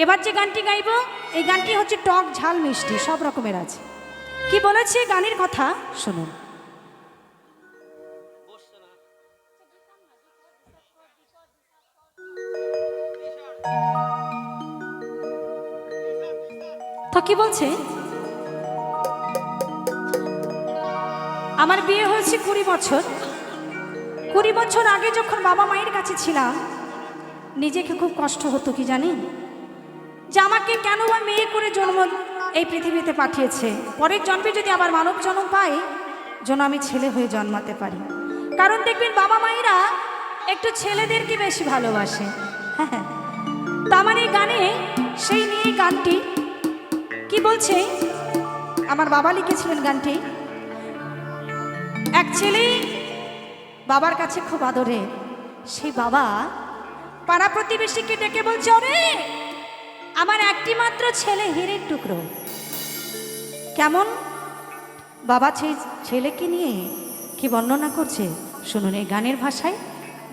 এবার যে গানটি গাইব এই গানটি হচ্ছে টক ঝাল মিষ্টি সব রকমের আছে। কি বলেছে গানের কথা শুনুন। তো কি বলছে, আমার বিয়ে হয়েছে 20 বছর। 20 বছর আগে যখন বাবা মায়ের কাছে ছিলাম নিজেকে খুব কষ্ট হতো কি জানেন, যে আমাকে কেন বা মেয়ে করে জন্ম এই পৃথিবীতে পাঠিয়েছে, পরের জন্মে যদি আবার মানব জন্ম পাই যেন আমি ছেলে হয়ে জন্মাতে পারি। কারণ দেখবেন বাবা মায়েরা একটু ছেলেদেরকে বেশি ভালোবাসে। হ্যাঁ, তো আমার এই গানে সেই নিয়ে গানটি কি বলছে, আমার বাবা লিখেছিলেন গানটি। এক ছেলে বাবার কাছে খুব আদরে, সেই বাবা পাড়া প্রতিবেশীকে ডেকে বলছে, ওরে আমার একটি মাত্র ছেলে হীরের টুকরো। কেমন বাবা সেই ছেলেকে নিয়ে কি বর্ণনা করছে শুনুন এই গানের ভাষায়,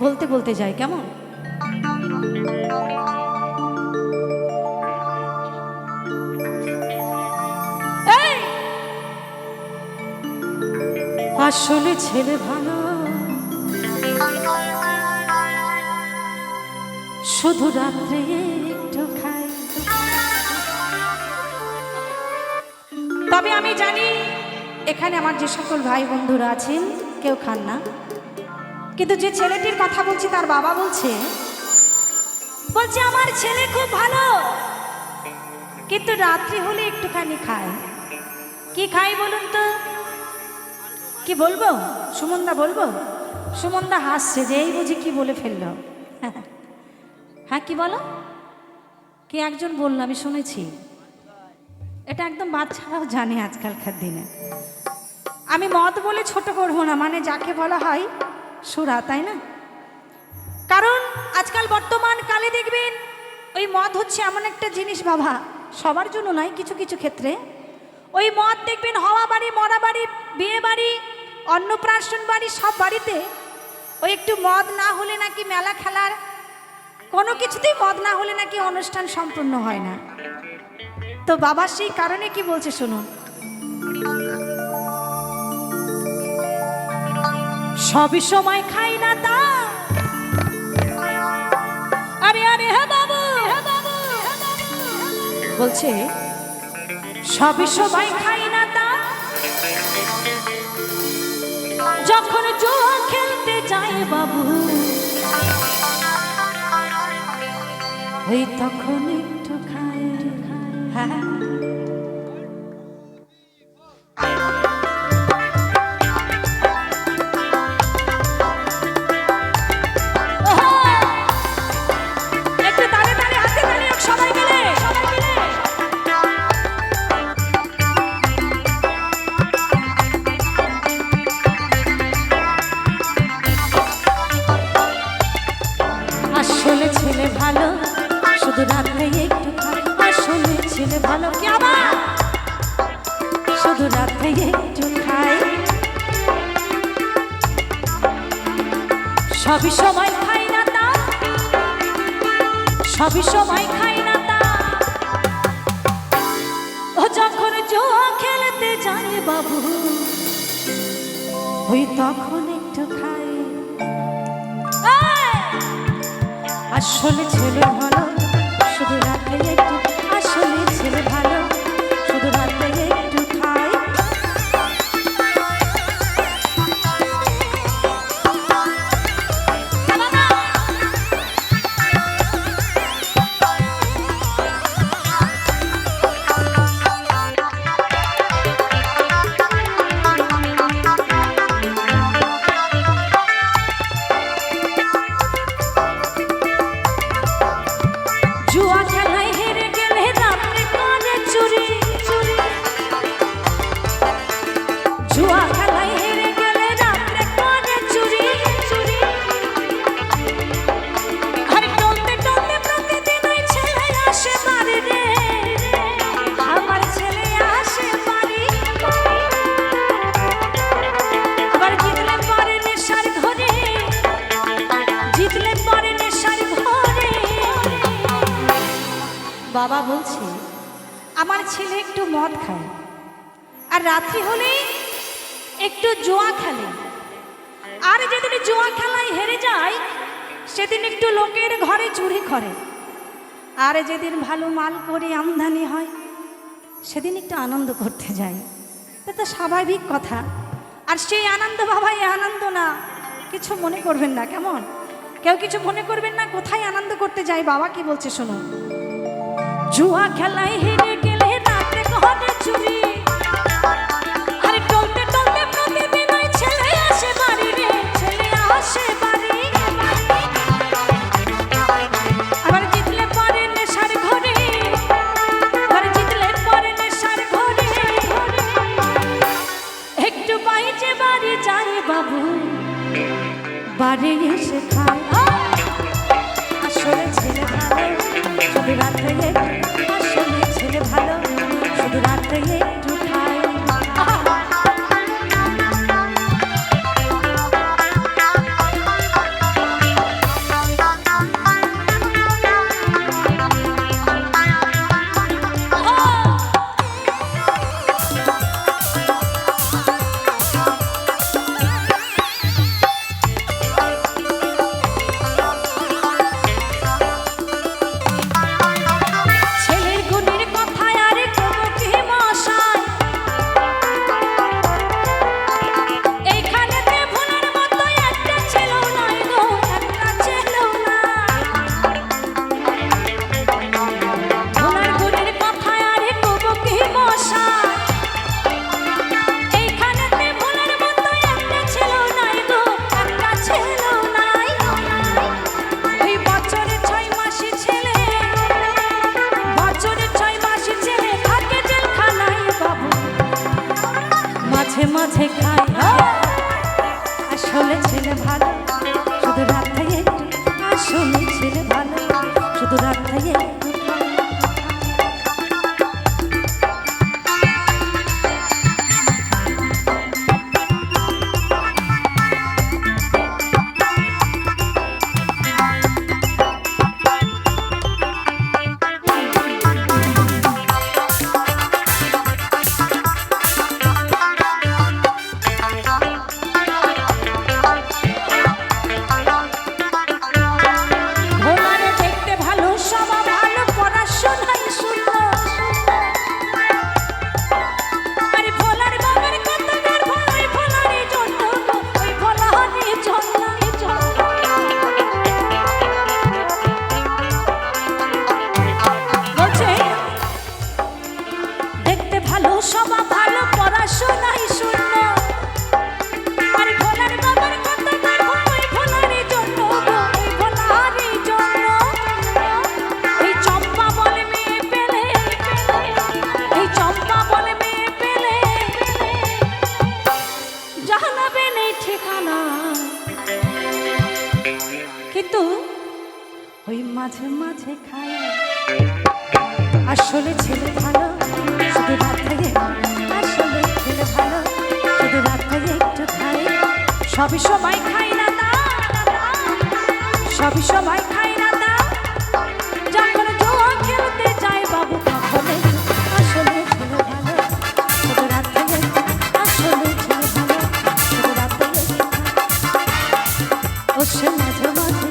বলতে বলতে যায় কেমন। আসলে ছেলে ভালো, শুধু রাত্রে একটু খাই। তবে আমি জানি এখানে আমার যে সকল ভাই বন্ধুরা আছেন কেউ খান না, কিন্তু যে ছেলেটির কথা বলছি তার বাবা বলছে আমার ছেলে খুব ভালো, কিন্তু রাত্রি হলে একটুখানি খায়। কি খাই বলুন তো, কি বলবো সুমনদা, বলবো? সুমনদা হাসছে যে এই বুঝি কি বলে ফেললো। হ্যাঁ কি বলো, কি একজন বললো আমি শুনেছি, এটা একদম বাচ্চারাও জানে আজকালকার দিনে। আমি মদ বলে ছোট করবো না, মানে যাকে বলা হয় সুরা, তাই না? কারণ আজকাল বর্তমান কালে দেখবেন ওই মদ হচ্ছে এমন একটা জিনিস বাবা, সবার জন্য নয়, কিছু কিছু ক্ষেত্রে ওই মদ দেখবেন হওয়া বাড়ি, মরা বাড়ি, বিয়ে বাড়ি, অন্নপ্রাশন বাড়ি, সব বাড়িতে ওই একটু মদ না হলে নাকি মেলা খেলার কোনো কিছুতেই মদ না হলে নাকি অনুষ্ঠান সম্পূর্ণ হয় না। তো বাবা সেই কারণে কি বলছে শুনুন, সবই সময় খাই না তা, আরে আরে হে বাবু, বলছে সবই সময় খাই না তা, যখন জুয়া খেলতে যায় বাবু ওই তখন একটু খায়। হ্যাঁ ভালো, কি আবার শুধু রাত্রে একটু খাই, সবই সময় খাই না তা, সবই সময় খাই না তা, ও যখন জুয়া খেলতে যায় বাবু ওই তখন একটু খাই। আসলে ছেলে ভালো, শুধু রাত্রে একটু, আসলে ছেলে ভালো, শুধু রাত্রে একটু খাই। জুয়া খেলায় হেরে গেলে রাত্রে কানে চুরি, জুয়া খেলায় হেরে গেলে রাত্রে কানে চুরি, আর টলতে টলতে প্রতিদিন ওই ছেলে আসে বাড়ি রে, আমার ছেলে আসে বাড়ি, আবার জিতলে পরে নেশার ঘরে, জিতলে পরে নেশার ঘরে বাবা বলছে আমার ছেলে একটু মদ খায় আর রাত্রি হলে একটু জুয়া খেলে, আর যেদিন জুয়া খেলায় হেরে যায় সেদিন একটু লোকের ঘরে চুরি করে, আর যেদিন ভালো মাল করে আমদানি হয় সেদিন একটু আনন্দ করতে যায়। এটা তো স্বাভাবিক কথা। আর সেই আনন্দ বাবা এই আনন্দ না, কিছু মনে করবেন না, কেমন? কেউ কিছু মনে করবেন না। কোথায় আনন্দ করতে যায় বাবা কি বলছে শুনুন। জুয়া খেলায় হেরে গেলে রাতে ঘরে চুরি, আরে টলতে টলতে প্রতিদিন ওই ছেলে আসে বাড়ি রে, ছেলে আসে বাড়ি। আবার জিতলে পরে নেশার ঘরে, আবার জিতলে পরে নেশার ঘরে, একটু বাইচে বাড়ি যায় বাবু, বাড়ি এসে খায়। আসলে ছেলে ভালো, শুধু রাত্রে আসলে ছেলে ভালো, শুধু রাত্রে একটু খায়। মাঝে খায় আসলে ছেলে ভালো, শুধু রাতে আসলে ছেলে ভালো, শুধু রাতে কিন্তু ওই মাঝে মাঝে খায় আসলে ছেলে ভালো, শুধু রাতে আসলে ছেলে ভালো, শুধু রাতে একটু খায়। সবই সময় খাই না তা, সবই সময় খাই না তা, যখন জোয়া খেলতে যায় বাবু তখন আসলে ছেলে ভালো, শুধু রাতে আসলে ছেলে ভালো, শুধু রাতে ও সে মাঝে মাঝে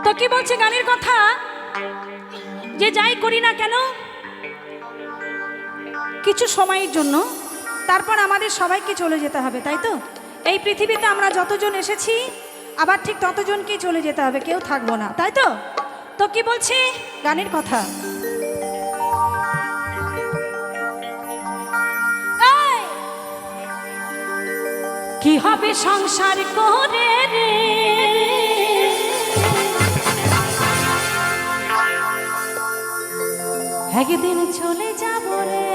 তো কি বলছে গানের কথা, যে যাই করি না কেন কিছু সময়ের জন্য, তারপর আমাদের সবাইকে চলে যেতে হবে, তাই তো? এই পৃথিবীতে আমরা যতজন এসেছি আবার ঠিক ততজনকেই চলে যেতে হবে, কেউ থাকবো না, তাই তো? তো কি বলছে গানের কথা, কি হবে সংসার করে রে, একদিন চলে যাব রে,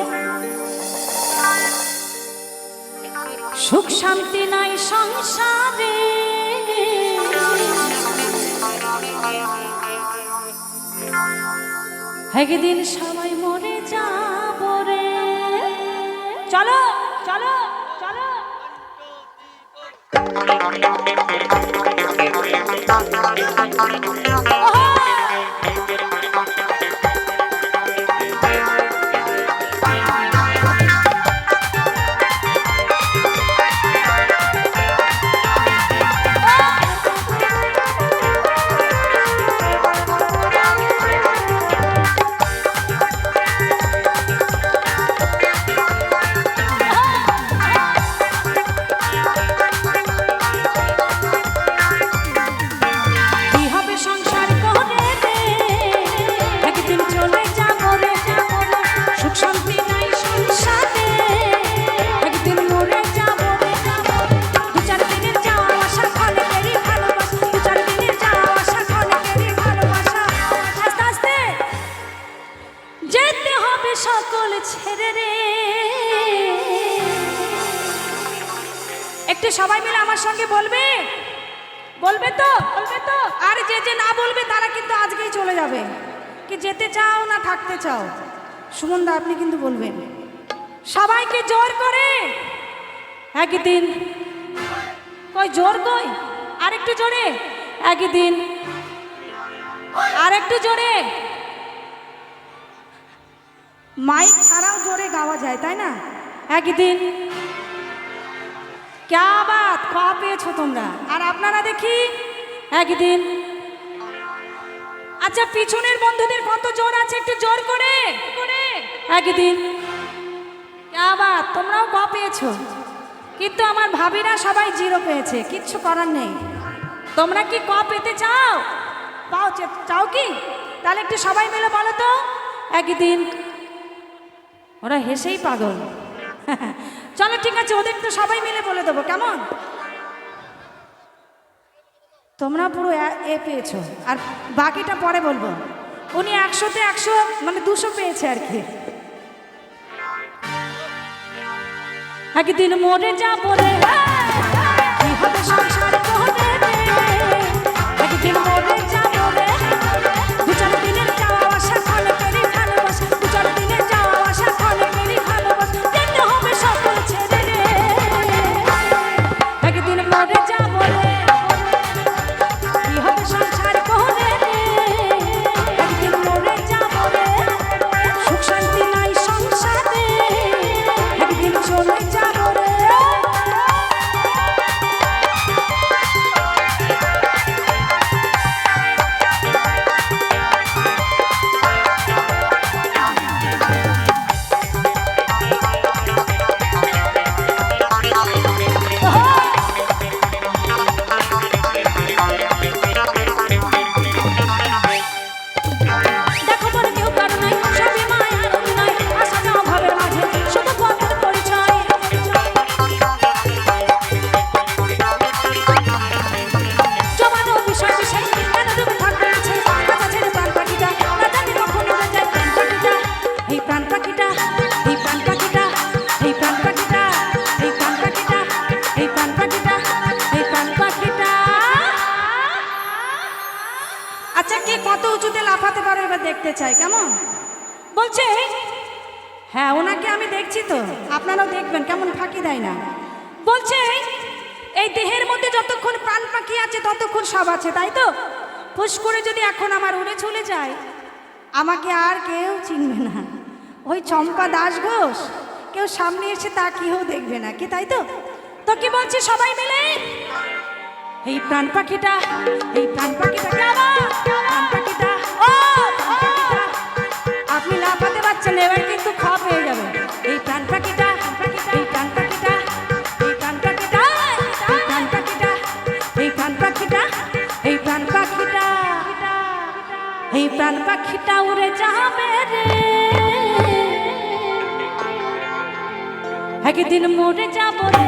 সুখ শান্তি নাই সংসারে, একদিন সবাই মরে যাব রে। চলো চলো চলো। একটু সবাই মিলে আমার সঙ্গে বলবে, বলবে তো? বলবে তো? আর যে যে না বলবে তারা কিন্তু আজকেই চলে যাবে। কি যেতে চাও না থাকতে চাও? সুমনদা আপনি কিন্তু বলবেন সবাইকে জোর করে একদিন। কই জোর কই? আরেকটু জোরে। একদিন আরেকটু জোরে। মাইক ছাড়াও জোরে গাওয়া যায় তাই না? একদিন। ক্যা বাত, খা পেয়েছো তোমরা। আর আপনারা দেখি একদিন। আচ্ছা পিছনের বন্ধুদের কত জোর আছে একটু জোর করে। একদিন। ক্যা বাত, তোমরাও ক পেয়েছো, কিন্তু আমার ভাবিরা সবাই জিরো পেয়েছে। কিচ্ছু করার নেই। তোমরা কি ক পেতে চাও? পাও? চাও কি? তাহলে একটু সবাই মিলে বলো তো একদিন। ওরা হেসেই পাগল। চলো ঠিক আছে, ওদের তো সবাই মিলে বলে দেবো, কেমন? তোমরা পুরো এ পেয়েছো, আর বাকিটা পরে বলবো। উনি 100-তে 100 মানে 200 পেয়েছে আর কি। একদিন মরে যাবো রে, কি হবে সংসার করে রে। একদিন মরে যাবো রে, 2-4 দিনের যাওয়া আসা ক্ষণেকেরই ভালোবাসা, 2-4 দিনের যাওয়া আসা ক্ষণেকেরই ভালোবাসা, যেতে হবে সকল ছেড়ে রে। একদিন মরে যাবো রে, কি হবে সংসার করে রে। একদিন মরে যাবো রে, সুখ শান্তি নাই সংসারে, একদিন চলে যাবো রে। আচ্ছা কে কত উঁচুতে লাফাতে পারে এবার দেখতে চাই, কেমন? বলছে হ্যাঁ ওনাকে আমি দেখছি তো, আপনারাও দেখবেন কেমন ফাঁকি দেয় না। বলছে এই দেহের মধ্যে যতক্ষণ প্রাণ পাখি আছে ততক্ষণ সব আছে, তাই তো? ফুস করে যদি এখন আমার উড়ে চলে যায়, আমাকে আর কেউ চিনবে না। ওই চম্পা দাস ঘোষ কেউ সামনে এসে তাকিয়েও দেখবে না, কি তাই তো? তো কি বলছে সবাই মিলে? এই প্রাণ পাখিটা, এই প্রাণ পাখিটা, প্রাণ পাখিটা, ও আপনি লাফাতে পারছেন, এবার কিন্তু খাওয়া পেয়ে যাবে। এই প্রাণ পাখিটা, এই প্রাণ পাখিটা, এই প্রাণ পাখিটা, এই প্রাণ পাখিটা, এই প্রাণ পাখিটা, এই প্রাণ পাখিটা, এই প্রাণ পাখিটা উড়ে যাবে রে, একদিন মরে যাবো রে।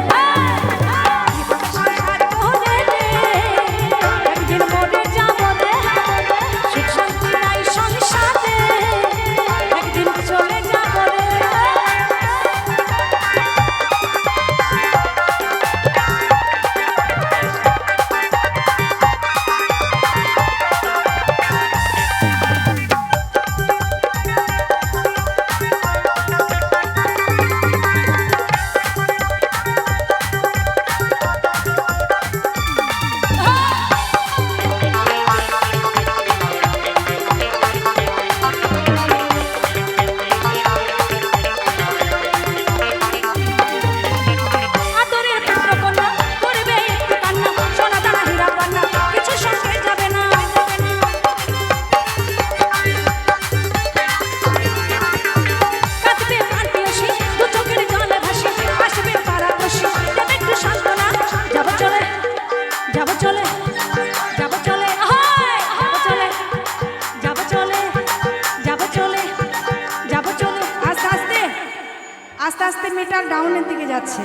আস্তে মিটার ডাউনের দিকে যাচ্ছে।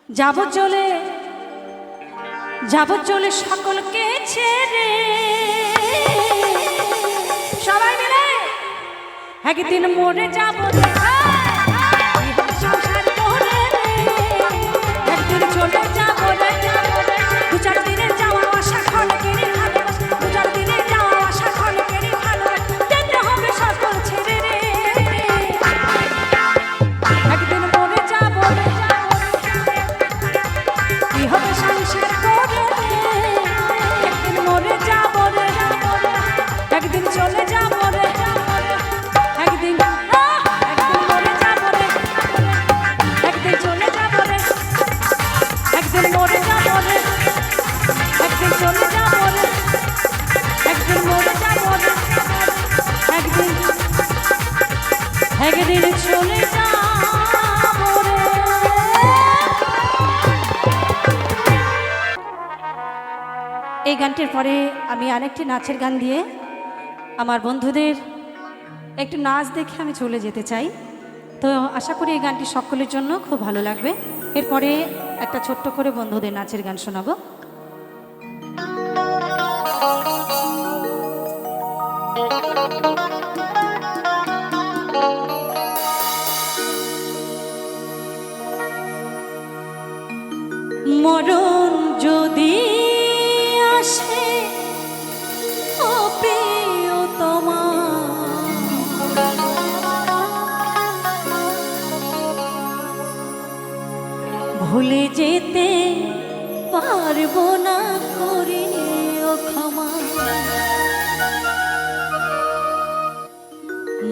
যাব চলে সকলকে ছেড়ে, সবাই মিলে একদিন মরে যাব সংসার করে, একদিন চলে যাব রে, 2-4 দিনের যাওয়া আশা ক্ষণকেরই ভালোবাসা, 2-4 দিনের যাওয়া আশা ক্ষণকেরই ভালোবাসা, যেতে হবে সকল ছেড়ে রে, একদিন মরে যাব রে, কি হবে সংসার করে, একদিন মরে যাব রে, একদিন চলে যাব রে, একদিন মরে যাব রে, একদিন চলে যাব রে, একদিন মরে যাব রে, একদিন চলে যাব রে, একদিন মরে যাব রে, একদিন চলে যাব রে। এই গানটির পরে আমি আরেকটি নাচের গান দিয়ে আমার বন্ধুদের একটু নাচ দেখে আমি চলে যেতে চাই। তো আশা করি এই গানটি সকলের জন্য খুব ভালো লাগবে। এরপরে একটা ছোট্ট করে বন্ধুদের নাচের গান শোনাবো। মরণ যদি আসে ও প্রিয়তমা, ভুলে যেতে পারবো না করে ও ক্ষমা,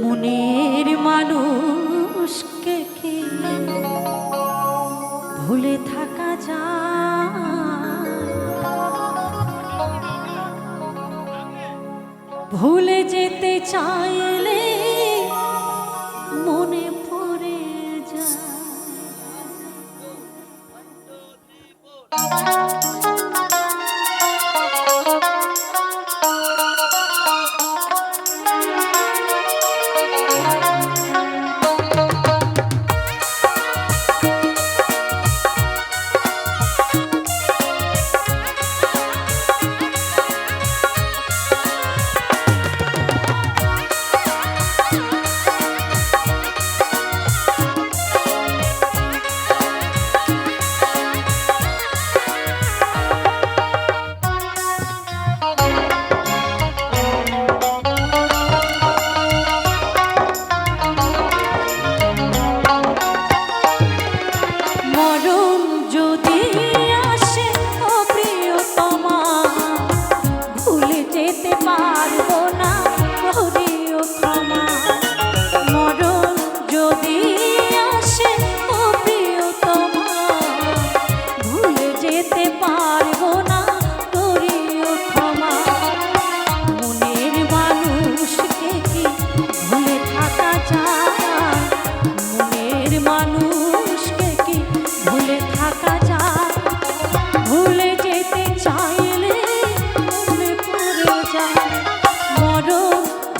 মনের মানুষকে কি ভুলে থাকা যায়, ভুলে যেতে চাইলে মনে পড়ে যায়।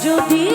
যদি